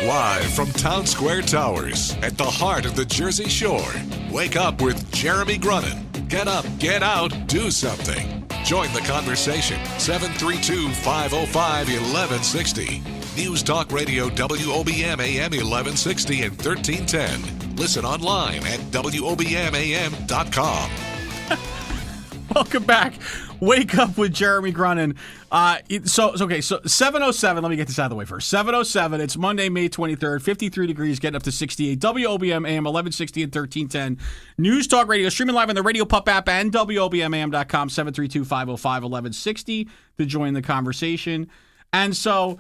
Live from Town Square Towers at the heart of the Jersey Shore. Wake up with Jeremy Grunin. Get up, get out, do something. Join the conversation. 732-505-1160. News Talk Radio WOBM AM 1160 and 1310. Listen online at WOBMAM.com. Welcome back. Wake up with Jeremy Grunin. So 7:07. Let me get this out of the way first. 7:07. It's Monday, May 23rd. 53 degrees, getting up to 68. WOBM AM 1160 and 1310. News Talk Radio, streaming live on the Radio Pup app and WOBMAM.com. 732-505-1160 to join the conversation. And so,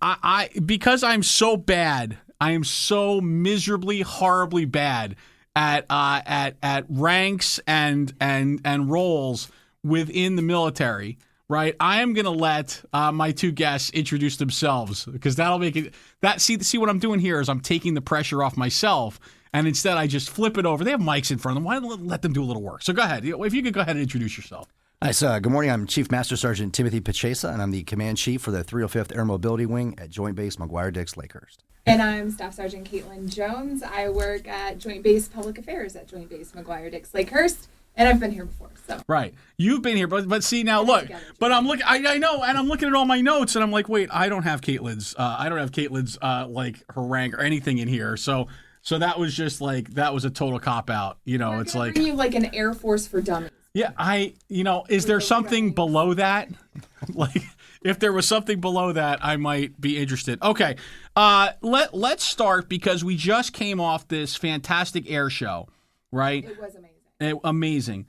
I because I'm so bad, I am so miserably, horribly bad at ranks and roles within the military, right? I am going to let my two guests introduce themselves because that'll make it. See what I'm doing here is I'm taking the pressure off myself, and instead I just flip it over. They have mics in front of them. Why not let them do a little work? So go ahead. If you could go ahead and introduce yourself. Hi, good morning. I'm Chief Master Sergeant Timothy Pachasa, and I'm the Command Chief for the 305th Air Mobility Wing at Joint Base McGuire-Dix, Lakehurst. And I'm Staff Sergeant Caitlin Jones. I work at Joint Base Public Affairs at Joint Base McGuire-Dix, Lakehurst, and I've been here before. So right, you've been here, but see now, look, but I'm looking. I know, and I'm looking at all my notes, and I'm like, wait, I don't have Caitlin's. Like her rank or anything in here. So that was just like that was a total cop out. It's like you like an Air Force for dummies. Yeah, is there something below that? Like, if there was something below that, I might be interested. Okay, let's start because we just came off this fantastic air show, right? It was amazing. Amazing.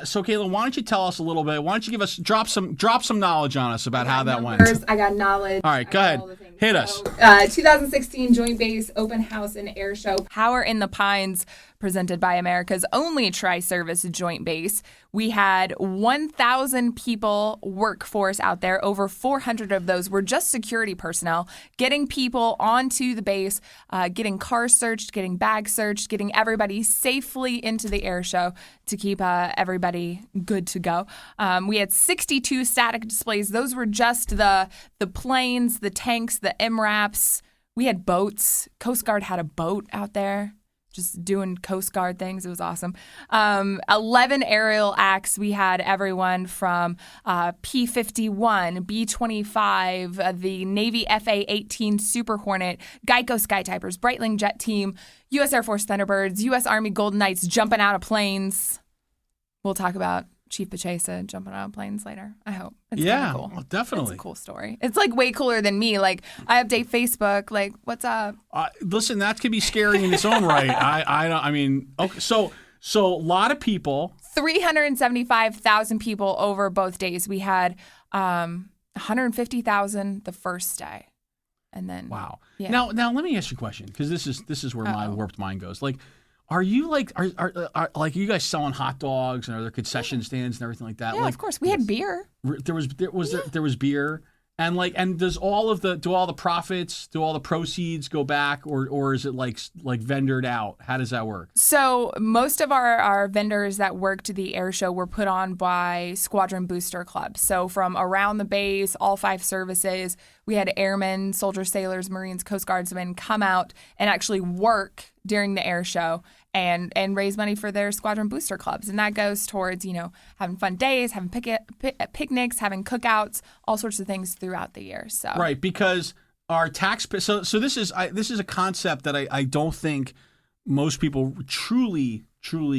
So, Caitlin, why don't you tell us a little bit? Why don't you drop some knowledge on us about how that went? I got knowledge. All right, go ahead. Hit us. 2016 Joint Base Open House and Air Show. Power in the Pines, presented by America's only tri-service joint base. We had 1,000 people workforce out there. Over 400 of those were just security personnel, getting people onto the base, getting cars searched, getting bags searched, getting everybody safely into the air show to keep everybody good to go. We had 62 static displays. Those were just the planes, the tanks, the MRAPs. We had boats. Coast Guard had a boat out there just doing Coast Guard things. It was awesome. 11 aerial acts. We had everyone from P-51, B-25, the Navy FA-18 Super Hornet, Geico Skytypers, Breitling Jet Team, U.S. Air Force Thunderbirds, U.S. Army Golden Knights jumping out of planes. We'll talk about Chief Pachasa jumping out of planes later, I hope. It's cool. Well, definitely. It's a cool story. It's like way cooler than me. Like, I update Facebook, like, what's up? Listen, that could be scary in its own right. Okay, so a lot of people. 375,000 people over both days. We had 150,000 the first day. And then wow. Yeah. Now let me ask you a question, because this is where my warped mind goes. Like, are you like are you guys selling hot dogs, and are there concession stands and everything like that? Yeah, like, of course. We had beer. There was beer, and does all the profits, do all the proceeds go back, or is it like vendored out? How does that work? So most of our vendors that worked the air show were put on by Squadron Booster Club. So from around the base, all 5 services, we had airmen, soldiers, sailors, Marines, Coast Guardsmen come out and actually work during the air show and raise money for their Squadron Booster Clubs. And that goes towards, having fun days, having picnics, having cookouts, all sorts of things throughout the year. So right, because our tax so this is a concept that I don't think most people truly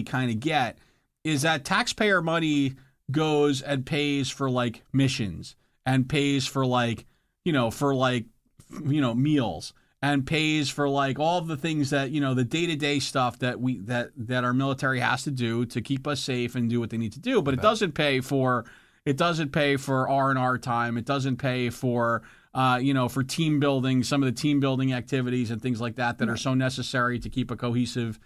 kind of get, is that taxpayer money goes and pays for like missions and pays for meals, and pays for like all of the things that, the day-to-day stuff that our military has to do to keep us safe and do what they need to do. But it doesn't pay for R&R time. It doesn't pay for for team building, some of the team building activities and things like that are so necessary to keep a cohesive,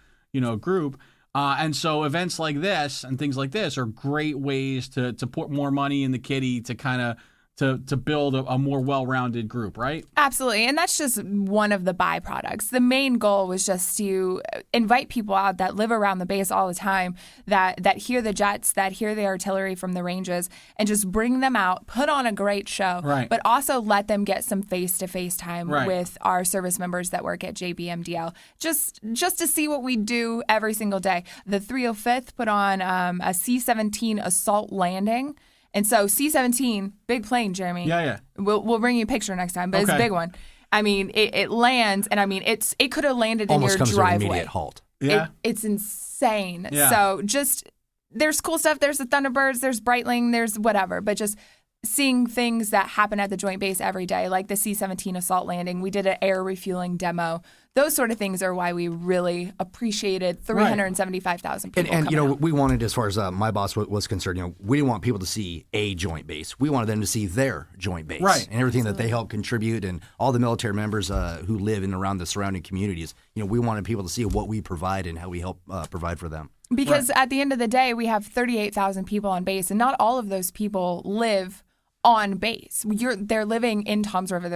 group. And so events like this and things like this are great ways to put more money in the kitty to kind of to build a more well-rounded group, right? Absolutely. And that's just one of the byproducts. The main goal was just to invite people out that live around the base all the time, that hear the jets, that hear the artillery from the ranges, and just bring them out, put on a great show, right. but also let them get some face-to-face time right. with our service members that work at JBMDL, just to see what we do every single day. The 305th put on a C-17 assault landing. And so C-17, big plane, Jeremy. Yeah. We'll bring you a picture next time, but Okay. it's a big one. I mean, it lands, and I mean, it could have landed Almost in your comes to an driveway. immediate halt. Yeah. It's insane. Yeah. So just there's cool stuff. There's the Thunderbirds. There's Breitling. There's whatever. But just seeing things that happen at the Joint Base every day, like the C-17 assault landing. We did an air refueling demo. Those sort of things are why we really appreciated 375,000 people. And coming out. we wanted, as far as my boss was concerned, we didn't want people to see a joint base. We wanted them to see their joint base, right. and everything that they help contribute, and all the military members who live in and around the surrounding communities. We wanted people to see what we provide and how we help provide for them. Because at the end of the day, we have 38,000 people on base, and not all of those people live on base. They're living in Toms River.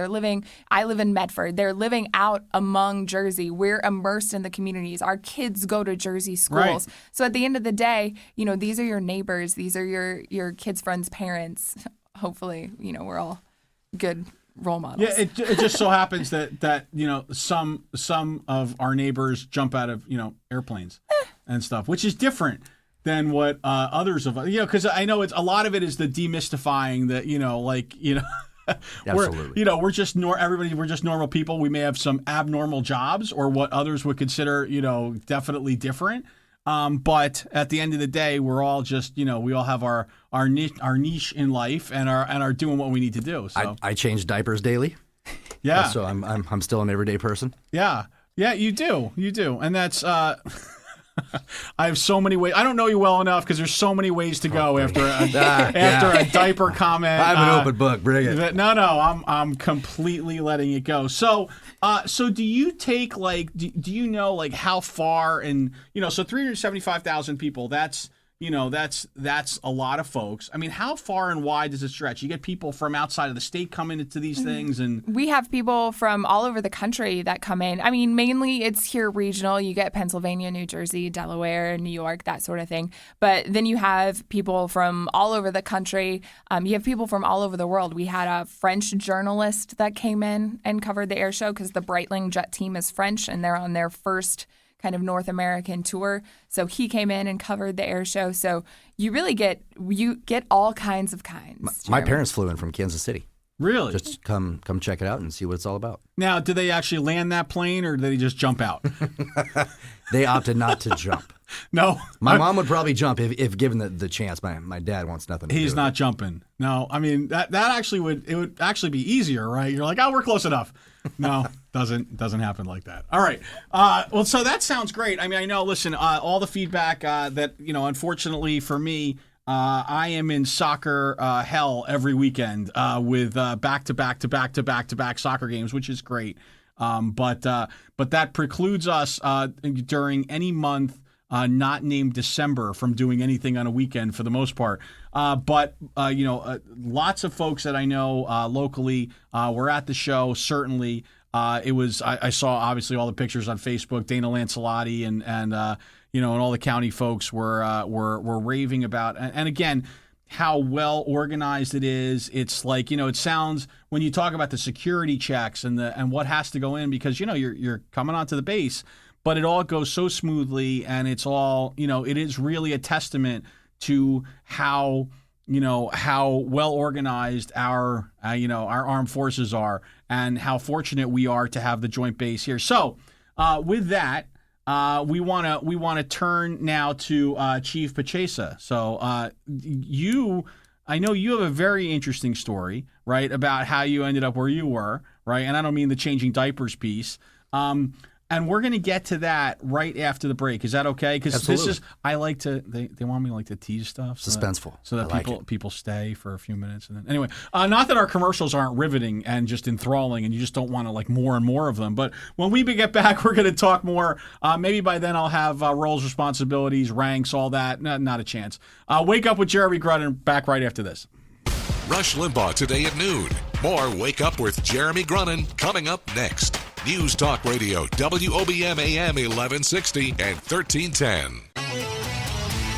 I live in Medford. They're living out among Jersey. We're immersed in the communities. Our kids go to Jersey schools. Right. So at the end of the day, these are your neighbors. These are your kids' friends' parents. Hopefully, we're all good role models. Yeah, it just so happens that some of our neighbors jump out of airplanes and stuff, which is different than what others of because I know it's a lot of it is the demystifying that Absolutely. we're just we're just normal people. We may have some abnormal jobs or what others would consider definitely different. But at the end of the day, we're all just we all have our niche in life and are doing what we need to do. So I change diapers daily. yeah, So I'm still an everyday person. yeah, you do, and that's. I have so many ways. I don't know you well enough because there's so many ways to go after a diaper comment. I'm an open book. Bring it. No, I'm completely letting it go. So do you take do you know how far and so 375,000 people? That's that's a lot of folks. I mean, how far and wide does it stretch? You get people from outside of the state coming into these things, and we have people from all over the country that come in. I mean, mainly it's here regional. You get Pennsylvania, New Jersey, Delaware, New York, that sort of thing. But then you have people from all over the country. You have people from all over the world. We had a French journalist that came in and covered the air show because the Breitling jet team is French, and they're on their first kind of North American tour. So he came in and covered the air show. So you really get all kinds of kinds. My parents flew in from Kansas City. really, Just come check it out and see what it's all about. now, do they actually land that plane or did they just jump out? They opted not to jump. No, My mom would probably jump if given the chance. My dad wants nothing to do he's with not jumping. No, I mean that actually would actually be easier, right? You're like, oh, we're close enough. No, doesn't happen like that. All right. Well, so that sounds great. I mean, I know. Listen, all the feedback that unfortunately for me, I am in soccer hell every weekend with back to back soccer games, which is great. But that precludes us during any month not named December from doing anything on a weekend for the most part. But lots of folks that I know locally were at the show. Certainly, it was. I saw obviously all the pictures on Facebook. Dana Lancelotti and all the county folks were raving about. And again, how well organized it is. It's like it sounds when you talk about the security checks and what has to go in because you're coming onto the base. But it all goes so smoothly, and it's all it is really a testament to how well organized our armed forces are, and how fortunate we are to have the joint base here. So, with that, we want to turn now to Chief Pachasa. So, I know you have a very interesting story, right, about how you ended up where you were, right? And I don't mean the changing diapers piece. And we're going to get to that right after the break. Is that okay? Because this is, I like to, they want me to tease stuff. Suspenseful. So that I like people stay for a few minutes. And then, anyway, not that our commercials aren't riveting and just enthralling and you just don't want to more and more of them. But when we get back, we're going to talk more. Maybe by then I'll have roles, responsibilities, ranks, all that. Not a chance. Wake Up with Jeremy Grudden, back right after this. Rush Limbaugh today at noon. More Wake Up with Jeremy Grunin coming up next. News Talk Radio, WOBM AM 1160 and 1310.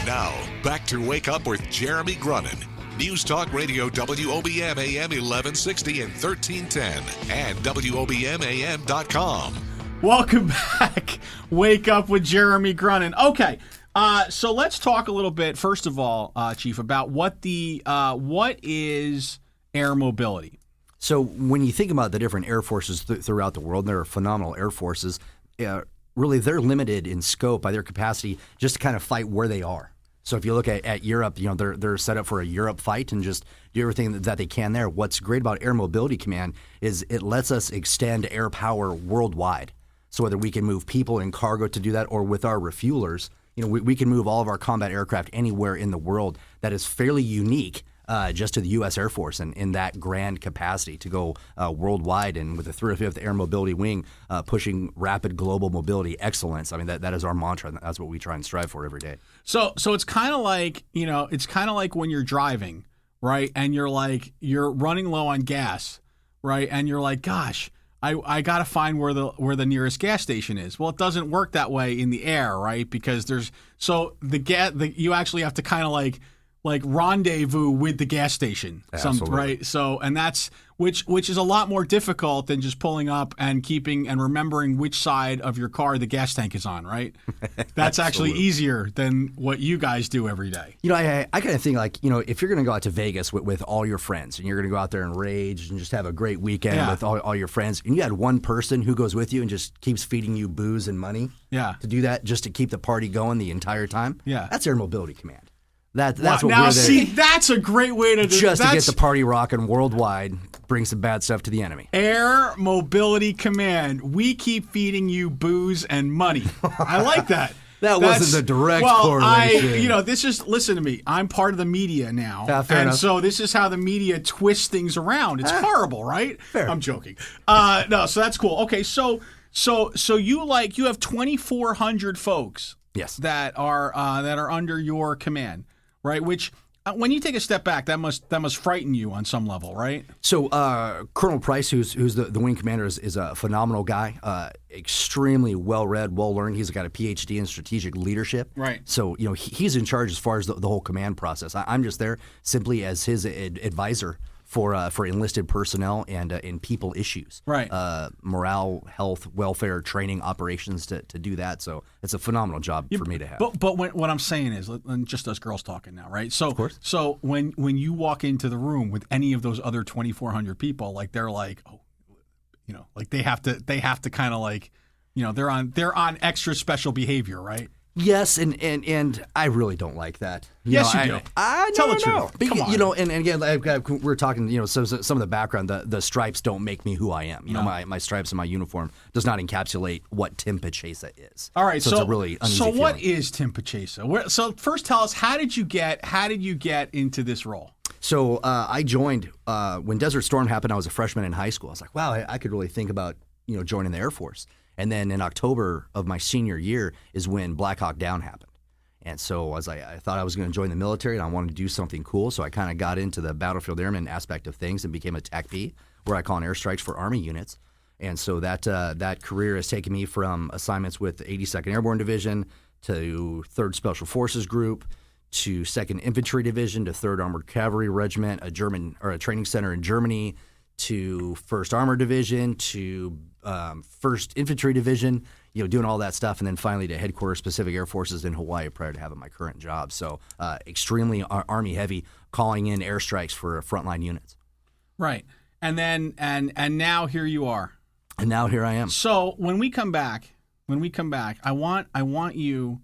Now, back to Wake Up with Jeremy Grunin. News Talk Radio, WOBM AM 1160 and 1310 and WOBMAM.com. Welcome back. Wake Up with Jeremy Grunin. Okay, so let's talk a little bit, first of all, Chief, about what is air mobility. So when you think about the different air forces throughout the world, there are phenomenal air forces. Really, they're limited in scope by their capacity just to kind of fight where they are. So if you look at Europe, they're set up for a Europe fight and just do everything that they can there. What's great about Air Mobility Command is it lets us extend air power worldwide. So whether we can move people and cargo to do that, or with our refuelers, we can move all of our combat aircraft anywhere in the world. That is fairly unique just to the U.S. Air Force and in that grand capacity to go worldwide, and with the 305th Air Mobility Wing pushing rapid global mobility excellence. I mean, that is our mantra, and that's what we try and strive for every day. So it's kind of like, when you're driving, right? And you're running low on gas, right? And you're like, gosh, I got to find where the nearest gas station is. Well, it doesn't work that way in the air, right? Because you actually have to kind of like rendezvous with the gas station, right? So, and that's which is a lot more difficult than just pulling up and keeping and remembering which side of your car the gas tank is on, right? That's actually easier than what you guys do every day. I kind of think if you're going to go out to Vegas with all your friends and you're going to go out there and rage and just have a great weekend with all your friends, and you had one person who goes with you and just keeps feeding you booze and money to do that just to keep the party going the entire time, that's Air Mobility Command. That's what now, we're there. see, that's a great way to do just to get the party rocking worldwide, bring some bad stuff to the enemy. Air Mobility Command. We keep feeding you booze and money. I like that. That's wasn't the direct correlation. Listen to me. I'm part of the media now. Fair enough. So this is how the media twists things around. It's horrible, right? Fair. I'm joking. No, so that's cool. Okay, so you have 2,400 folks that are under your command. Right, which when you take a step back, that must frighten you on some level, right? So Colonel Price, who's the wing commander, is a phenomenal guy, extremely well-read, well-learned. He's got a PhD in strategic leadership. Right. So he's in charge as far as the whole command process. I'm just there simply as his advisor for enlisted personnel and in people issues. Right. Morale, health, welfare, training, operations to do that. So it's a phenomenal job for me to have. But what I'm saying is, and just us girls talking now, right? So, of course. So when you walk into the room with any of those other 2,400 people, they're like, they have to kind of they're on extra special behavior, right? Yes, and I really don't like that. Yes, you do. Tell the truth. Come on. And again, we're talking, so some of the background, the stripes don't make me who I am. My stripes and my uniform does not encapsulate what Tim Pachasa is. All right, so it's a really uneasy so what feeling. is Tim Pachasa? So first tell us, how did you get into this role? So I joined when Desert Storm happened. I was a freshman in high school. I was like, wow, I could really think about joining the Air Force. And then in October of my senior year is when Black Hawk Down happened. And so I thought I was going to join the military and I wanted to do something cool. So I kind of got into the battlefield airman aspect of things and became a TAC-P, where I call in airstrikes for Army units. And so that career has taken me from assignments with the 82nd Airborne Division to 3rd Special Forces Group to 2nd Infantry Division to 3rd Armored Cavalry Regiment, a training center in Germany, to 1st Armored Division, to 1st Infantry Division, doing all that stuff, and then finally to Headquarters Pacific Air Forces in Hawaii prior to having my current job. So extremely Army heavy, calling in airstrikes for frontline units. Right. And then and now here you are. And now here I am. So when we come back, I want you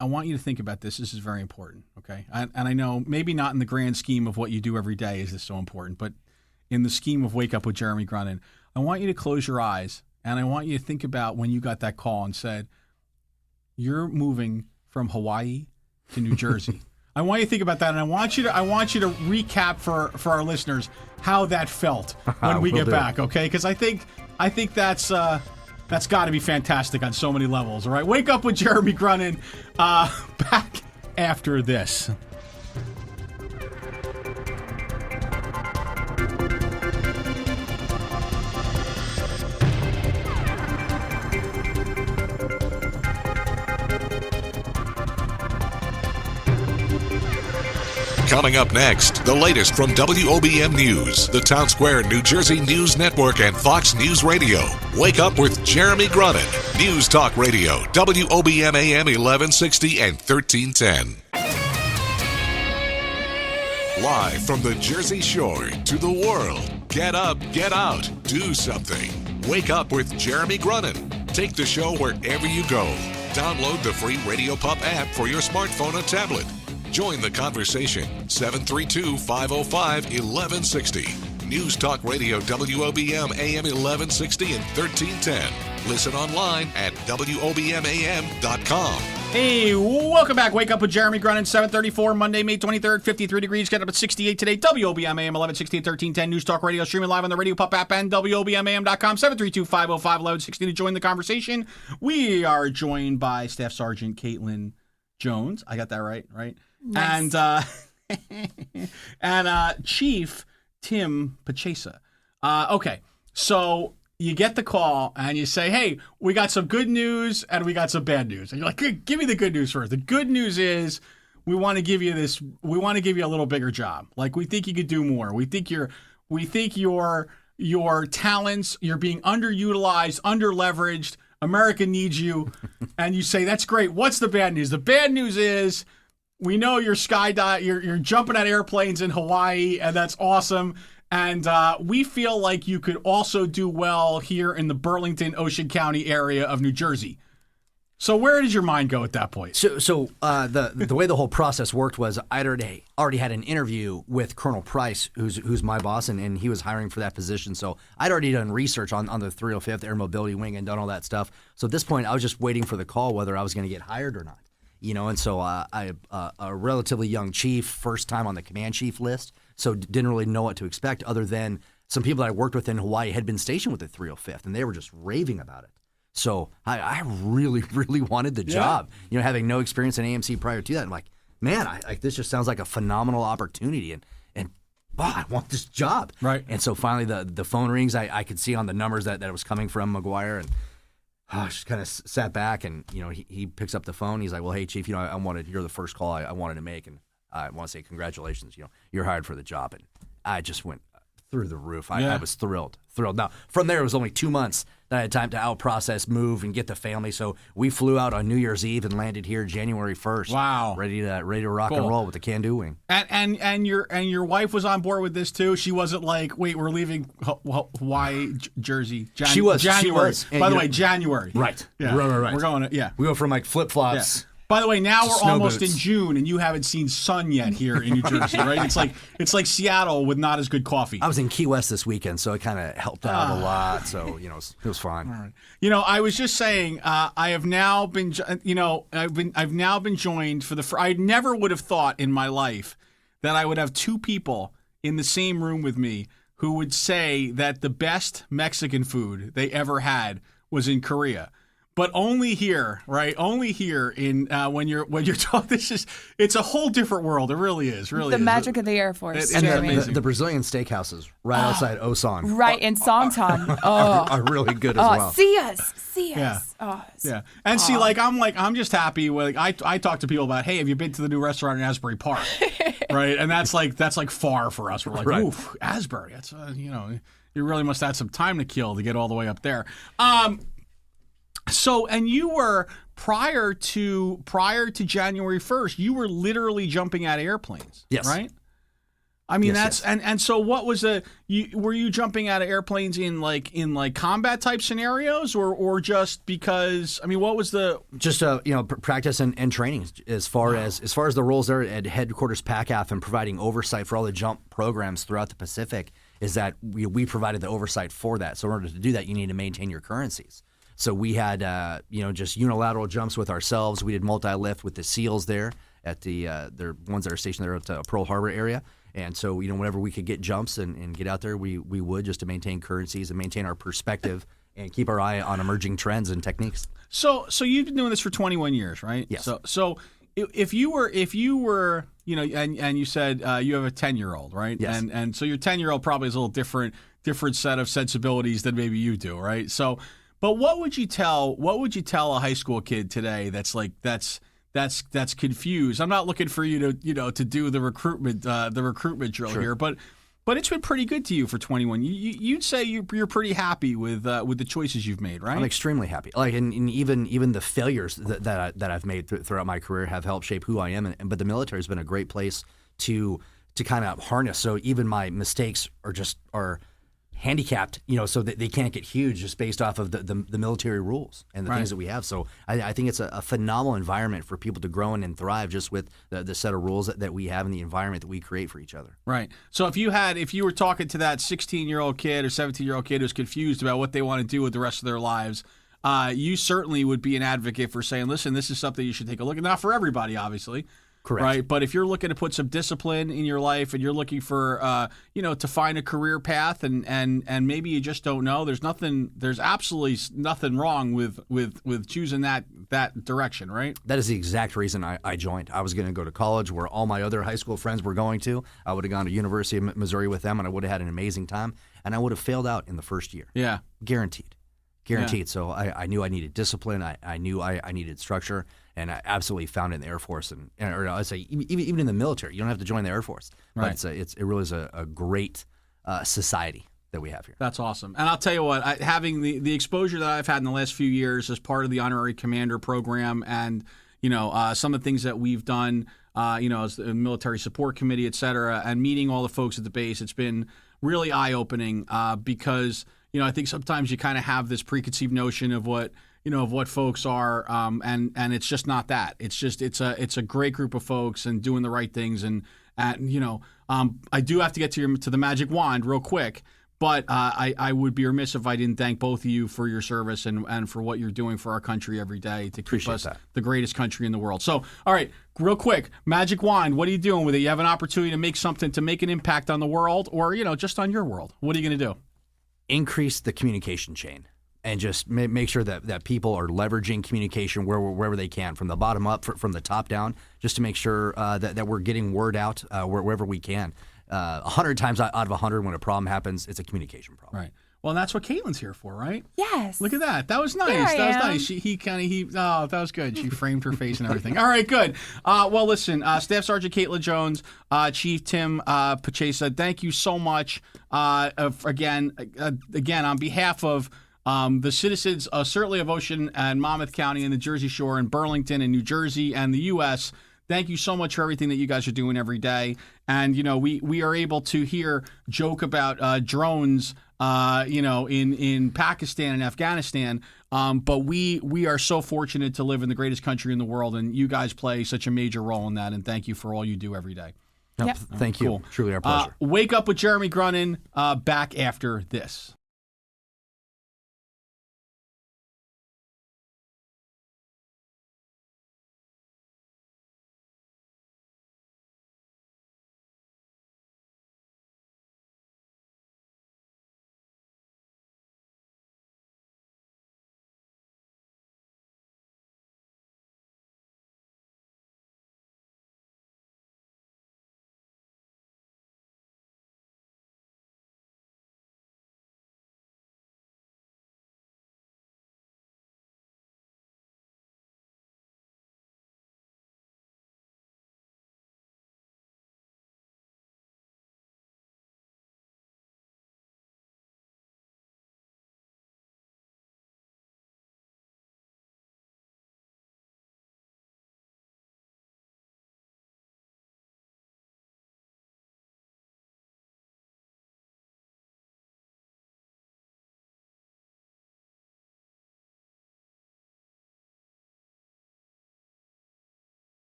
to think about this. This is very important, okay? And I know maybe not in the grand scheme of what you do every day is this so important, but in the scheme of Wake Up with Jeremy Grunin, I want you to close your eyes and I want you to think about when you got that call and said, you're moving from Hawaii to New Jersey. I want you to think about that, and I want you to recap for our listeners how that felt when we get back, okay? Because I think that's got to be fantastic on so many levels. All right, Wake Up with Jeremy Grunin. Back after this. Coming up next, the latest from WOBM News, the Town Square, New Jersey News Network, and Fox News Radio. Wake up with Jeremy Grunin. News Talk Radio, WOBM AM 1160 and 1310. Live from the Jersey Shore to the world. Get up, get out, do something. Wake up with Jeremy Grunin. Take the show wherever you go. Download the free Radio Pup app for your smartphone or tablet. Join the conversation. 732-505-1160. News Talk Radio, WOBM AM 1160 and 1310. Listen online at WOBMAM.com. Hey, welcome back. Wake up with Jeremy Grunin, 7:34, Monday, May 23rd, 53 degrees. Get up at 68 today. WOBM AM 1160 and 1310. News Talk Radio, streaming live on the Radio Pup app and WOBMAM.com. 732-505-1160 to join the conversation. We are joined by Staff Sergeant Caitlin Jones. I got that right? Nice. And Chief Tim Pachasa. Okay, so you get the call and you say, hey, we got some good news and we got some bad news. And you're like, give me the good news first. The good news is we want to give you a little bigger job. Like, we think you could do more. We think your talents, you're being underutilized, underleveraged. America needs you. And you say, that's great. What's the bad news? The bad news is we know you're you're jumping at airplanes in Hawaii, and that's awesome. And we feel like you could also do well here in the Burlington, Ocean County area of New Jersey. So where did your mind go at that point? So the way the whole process worked was I'd already had an interview with Colonel Price, who's my boss, and he was hiring for that position. So I'd already done research on the 305th Air Mobility Wing and done all that stuff. So at this point, I was just waiting for the call whether I was going to get hired or not. And so I a relatively young chief, first time on the command chief list, so didn't really know what to expect other than some people that I worked with in Hawaii had been stationed with the 305th, and they were just raving about it. So I really, really wanted the job. Having no experience in AMC prior to that, I'm like, man, this just sounds like a phenomenal opportunity, and I want this job. Right. And so finally the phone rings. I could see on the numbers that it was coming from McGuire, and I just kind of sat back, and he picks up the phone. He's like, well, hey, Chief, you're the first call I wanted to make, and I want to say congratulations. You're hired for the job. And I just went through the roof. I was thrilled. Now, from there, it was only 2 months that I had time to out-process, move, and get the family. So we flew out on New Year's Eve and landed here January 1st. Wow. Ready to rock and roll with the can-do wing. And your wife was on board with this too? She wasn't like, wait, we're leaving Hawaii, Jersey. She was. January. She was. By the way, January. Right. Yeah. Right. We're going to, We go from like flip-flops. Yeah. By the way, now we're almost boots. in June, and you haven't seen sun yet here in New Jersey, right? It's like Seattle with not as good coffee. I was in Key West this weekend, so it kind of helped out a lot. So it was fine. All right. I was just saying, I have now been, I've now been joined for I never would have thought in my life that I would have two people in the same room with me who would say that the best Mexican food they ever had was in Korea. But only here, right? Only here in when you're talking. It's a whole different world. It really is. The magic of the Air Force. And Jeremy. the Brazilian steakhouses right outside Osan, right in Songtan, are really good as well. See us. Yeah. Oh, yeah. And see, I'm just happy with. I talk to people about, hey, have you been to the new restaurant in Asbury Park? Right, and that's like far for us. We're like, right. Oof, Asbury. That's you really must have some time to kill to get all the way up there. So, and you were prior to January 1st, you were literally jumping out of airplanes. Yes. Right? I mean, yes. And so what was were you jumping out of airplanes in combat type scenarios or just because, I mean, what was just practice and training as far as the roles there at headquarters PACAF and providing oversight for all the jump programs throughout the Pacific is that we provided the oversight for that. So in order to do that, you need to maintain your currencies. So we had, just unilateral jumps with ourselves. We did multi-lift with the SEALs there at the ones that are stationed there at the Pearl Harbor area. And so, whenever we could get jumps and get out there, we would just to maintain currencies and maintain our perspective and keep our eye on emerging trends and techniques. So you've been doing this for 21 years, right? Yes. So if you were, and you said you have a 10-year-old, right? Yes. And so your 10-year-old probably has a little different set of sensibilities than maybe you do, right? So. But what would you tell a high school kid today that's that's confused. I'm not looking for you to do the recruitment drill here, but it's been pretty good to you for 21. You'd say you're pretty happy with the choices you've made, right? I'm extremely happy. Like, and even the failures that I've made throughout my career have helped shape who I am. But the military has been a great place to kind of harness. So even my mistakes are handicapped, so that they can't get huge just based off of the military rules and the things that we have. So I think it's a phenomenal environment for people to grow in and thrive just with the set of rules that we have and the environment that we create for each other. Right. So if you were talking to that 16-year-old kid or 17-year-old kid who's confused about what they want to do with the rest of their lives, you certainly would be an advocate for saying, listen, this is something you should take a look at. Not for everybody, obviously. Correct. Right. But if you're looking to put some discipline in your life and you're looking for, to find a career path and maybe you just don't know, there's absolutely nothing wrong with choosing that direction, right? That is the exact reason I joined. I was going to go to college where all my other high school friends were going to. I would have gone to University of Missouri with them and I would have had an amazing time. And I would have failed out in the first year. Yeah. Guaranteed. Yeah. So I knew I needed discipline. I knew I needed structure, and I absolutely found it in the Air Force, or I'd say even in the military. You don't have to join the Air Force, right? But it really is a great society that we have here. That's awesome. And I'll tell you what, having the exposure that I've had in the last few years as part of the honorary commander program, and some of the things that we've done, as the military support committee, et cetera, and meeting all the folks at the base, it's been really eye opening because. I think sometimes you kind of have this preconceived notion of what folks are, and it's just not that. It's a great group of folks and doing the right things, and I do have to get to the magic wand real quick, but I would be remiss if I didn't thank both of you for your service and for what you're doing for our country every day to keep us the greatest country in the world. So, all right, real quick, magic wand. What are you doing with it? You have an opportunity to make an impact on the world, or just on your world. What are you going to do? Increase the communication chain and just make sure that people are leveraging communication wherever they can, from the bottom up, from the top down, just to make sure that we're getting word out wherever we can. 100 times out of 100, when a problem happens, it's a communication problem. Right. Well, and that's what Caitlin's here for, right? Yes. Look at that. That was nice. That was nice. That was good. She framed her face and everything. All right, good. Well, listen, Staff Sergeant Caitlin Jones, Chief Tim Pachasa, thank you so much. Again, on behalf of the citizens, certainly of Ocean and Monmouth County and the Jersey Shore and Burlington and New Jersey and the U.S., thank you so much for everything that you guys are doing every day. And, we are able to joke about drones, in Pakistan and Afghanistan. But we are so fortunate to live in the greatest country in the world, and you guys play such a major role in that. And thank you for all you do every day. Yep. Thank you. Cool. Truly our pleasure. Wake Up with Jeremy Grunin, back after this.